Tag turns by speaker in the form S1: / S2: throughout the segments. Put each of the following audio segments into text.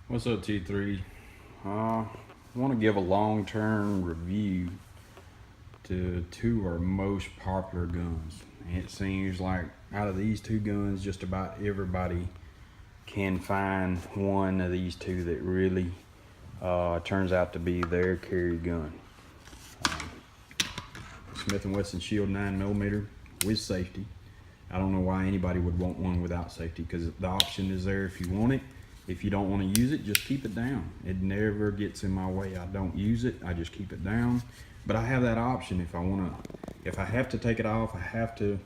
S1: What's up, T3? I want to give a long-term review to two of our most popular guns. And it seems like out of these two guns, just about everybody can find one of these two that really turns out to be their carry gun. Smith Wesson Shield 9mm with safety. I don't know why anybody would want one without safety, because the option is there if you want it. If you don't want to use it, just keep it down. It never gets in my way. I don't use it, I just keep it down. But I have that option if I want to. If I have to take it off, I have to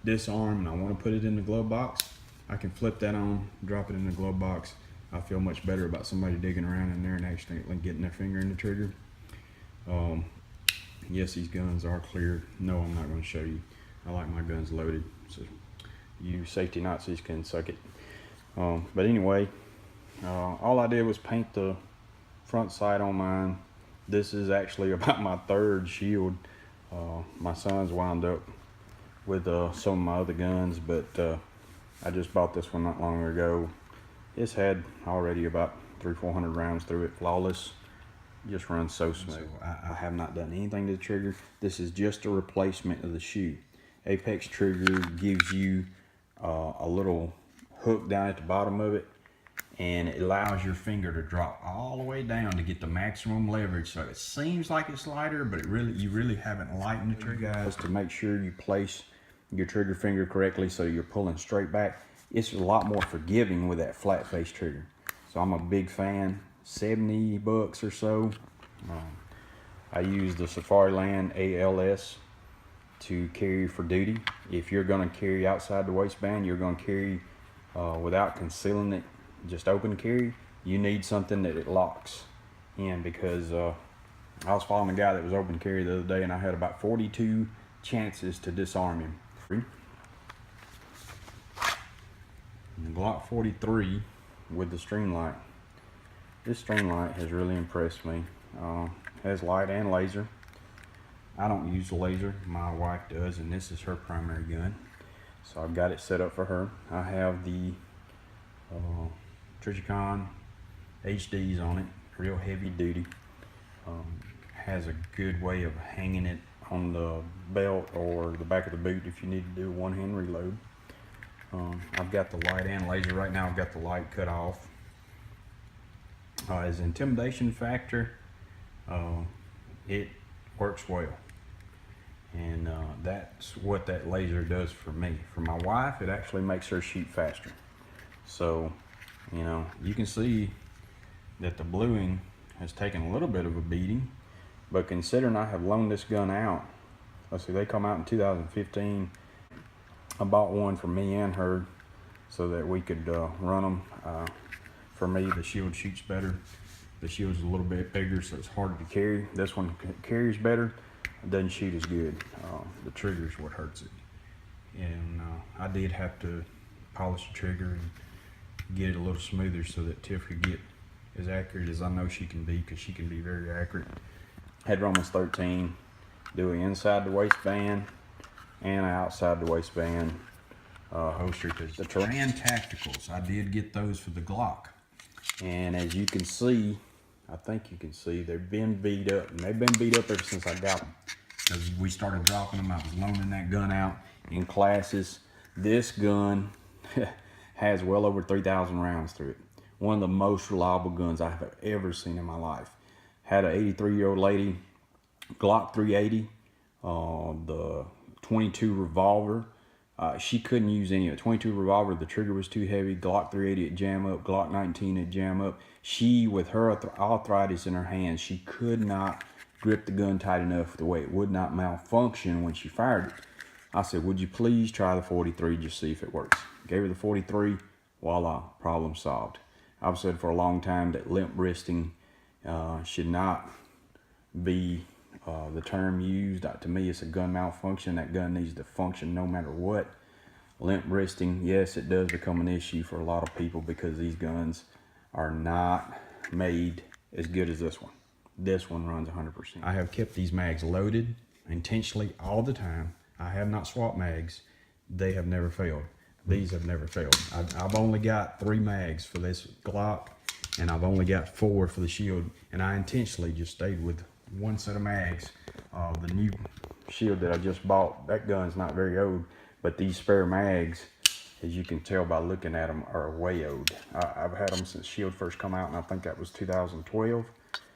S1: disarm and I want to put it in the glove box, I can flip that on, drop it in the glove box. I feel much better about somebody digging around in there and accidentally getting their finger in the trigger. Yes, these guns are clear. No, I'm not going to show you. I like my guns loaded, so you safety Nazis can suck it. But anyway, all I did was paint the front sight on mine. This is actually about my third shield. My son's wound up with some of my other guns, but I just bought this one not long ago. It's had already about 300-400 rounds through it, flawless. Just runs so smooth. So I have not done anything to the trigger. This is just a replacement of the shoe. Apex trigger gives you a little hook down at the bottom of it, and it allows your finger to drop all the way down to get the maximum leverage. So it seems like it's lighter, but you really haven't lightened the trigger. Guys, to make sure you place your trigger finger correctly so you're pulling straight back. It's a lot more forgiving with that flat face trigger. So I'm a big fan. $70 or so. I use the Safariland ALS to carry for duty. If you're going to carry outside the waistband, you're going to carry without concealing it, just open carry, you need something that it locks in, because I was following a guy that was open carry the other day and I had about 42 chances to disarm him. And the Glock 43 with the string light. This string light has really impressed me. Has light and laser. I don't use the laser, my wife does, and this is her primary gun. So I've got it set up for her. I have the Trigicon HDs on it, real heavy duty. Has a good way of hanging it on the belt or the back of the boot if you need to do a one-hand reload. I've got the light and laser. Right now I've got the light cut off. As intimidation factor, it works well, and that's what that laser does for me. For my wife, it actually makes her shoot faster. So, you know, you can see that the bluing has taken a little bit of a beating, but considering I have loaned this gun out, let's see, they come out in 2015. I bought one for me and her so that we could run them. For me, the shield shoots better. The shield's a little bit bigger, so it's harder to carry. This one carries better, it doesn't shoot as good. The trigger's what hurts it. And I did have to polish the trigger and get it a little smoother so that Tiff could get as accurate as I know she can be, because she can be very accurate. Had Romans 13, do it inside the waistband and outside the waistband holster. Because the Terran Tacticals, I did get those for the Glock. And as you can see, I think you can see, they've been beat up. And they've been beat up ever since I got them. Because we started dropping them, I was loaning that gun out in classes. This gun has well over 3,000 rounds through it. One of the most reliable guns I have ever seen in my life. Had an 83-year-old lady, Glock 380, the 22 revolver. She couldn't use any of it. 22 revolver, the trigger was too heavy. Glock 380 it jam up. Glock 19 it jam up. She, with her arthritis in her hands, she could not grip the gun tight enough the way it would not malfunction when she fired it. I said, would you please try the 43, just see if it works. Gave her the 43, voila, problem solved. I've said for a long time that limp wristing should not be the term used. To me, it's a gun malfunction. That gun needs to function no matter what. Limp wristing, yes, it does become an issue for a lot of people because these guns are not made as good as this one. This one runs 100%. I have kept these mags loaded intentionally all the time. I have not swapped mags. They have never failed. These have never failed. I've only got 3 mags for this Glock, and I've only got 4 for the Shield, and I intentionally just stayed with 1 set of mags. The new Shield that I just bought, that gun's not very old, but these spare mags, as you can tell by looking at them, are way old. I've had them since Shield first come out, and I think that was 2012.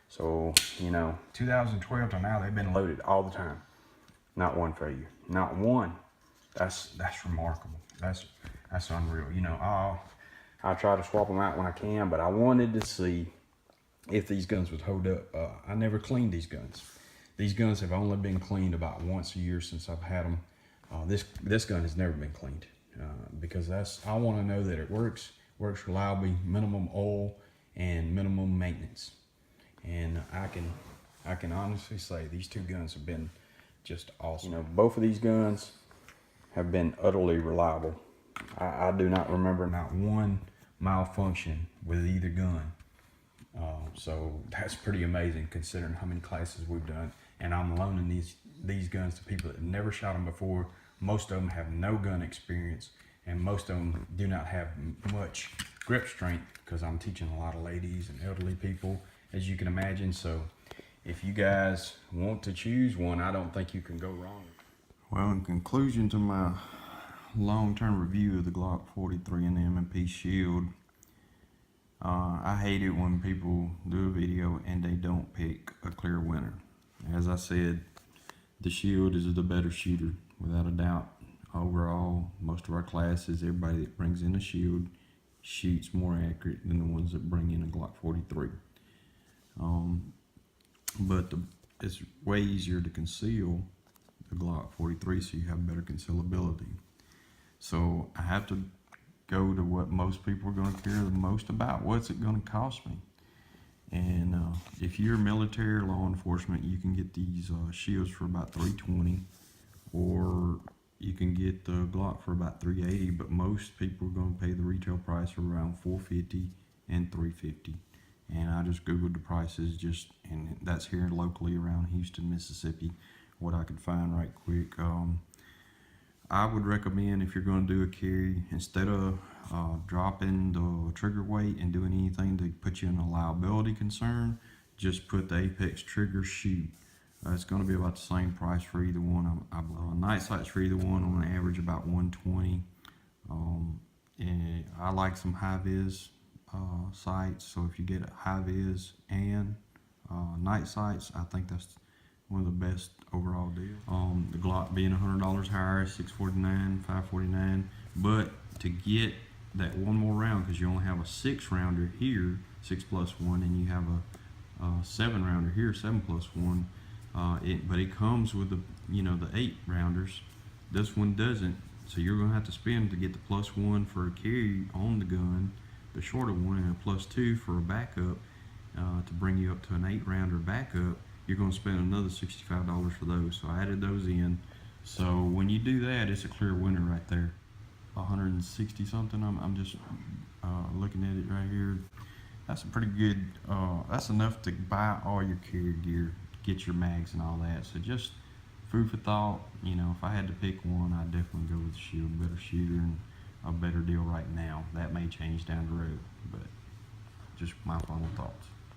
S1: So, you know, 2012 to now, they've been loaded all the time. Not one failure, not one. That's remarkable. That's unreal. You know, I try to swap them out when I can, but I wanted to see if these guns would hold up. I never cleaned these guns. These guns have only been cleaned about once a year since I've had them. This gun has never been cleaned because I want to know that it works reliably, minimum oil and minimum maintenance. And I can honestly say these 2 guns have been just awesome. You know, both of these guns have been utterly reliable. I do not remember not one malfunction with either gun. So that's pretty amazing considering how many classes we've done. And I'm loaning these guns to people that have never shot them before. Most of them have no gun experience, and most of them do not have much grip strength because I'm teaching a lot of ladies and elderly people, as you can imagine. So if you guys want to choose one, I don't think you can go wrong. Well, in conclusion to my long-term review of the Glock 43 and the M&P Shield, I hate it when people do a video and they don't pick a clear winner. As I said, the Shield is the better shooter, without a doubt. Overall, most of our classes, everybody that brings in a Shield shoots more accurate than the ones that bring in a Glock 43. But it's way easier to conceal the Glock 43, so you have better concealability. So I have to go to what most people are going to care the most about. What's it going to cost me? And if you're military or law enforcement, you can get these shields for about $320, or you can get the Glock for about $380. But most people are going to pay the retail price of around $450 and $350. And I just googled the prices, and that's here locally around Houston, Mississippi, what I could find right quick. I would recommend, if you're going to do a carry, instead of dropping the trigger weight and doing anything to put you in a liability concern, just put the Apex trigger shoot. It's going to be about the same price for either one. Night sights for either one on average about $120. And I like some high vis sights, so if you get high vis and night sights, I think that's one of the best overall deals. The Glock being $100 higher, $649, $549, but to get that one more round, because you only have a 6-rounder here, 6+1, and you have a 7-rounder here, 7+1. But it comes with the 8-rounders. This one doesn't, so you're gonna have to spend to get the +1 for a carry on the gun, the shorter one, and a +2 for a backup to bring you up to an 8-rounder backup. You're going to spend another $65 for those. So I added those in. So when you do that, it's a clear winner right there. 160 something. I'm just looking at it right here. That's a pretty good. That's enough to buy all your carry gear, get your mags and all that. So just food for thought. You know, if I had to pick one, I'd definitely go with the Shield. Better shooter and a better deal right now. That may change down the road, but just my final thoughts.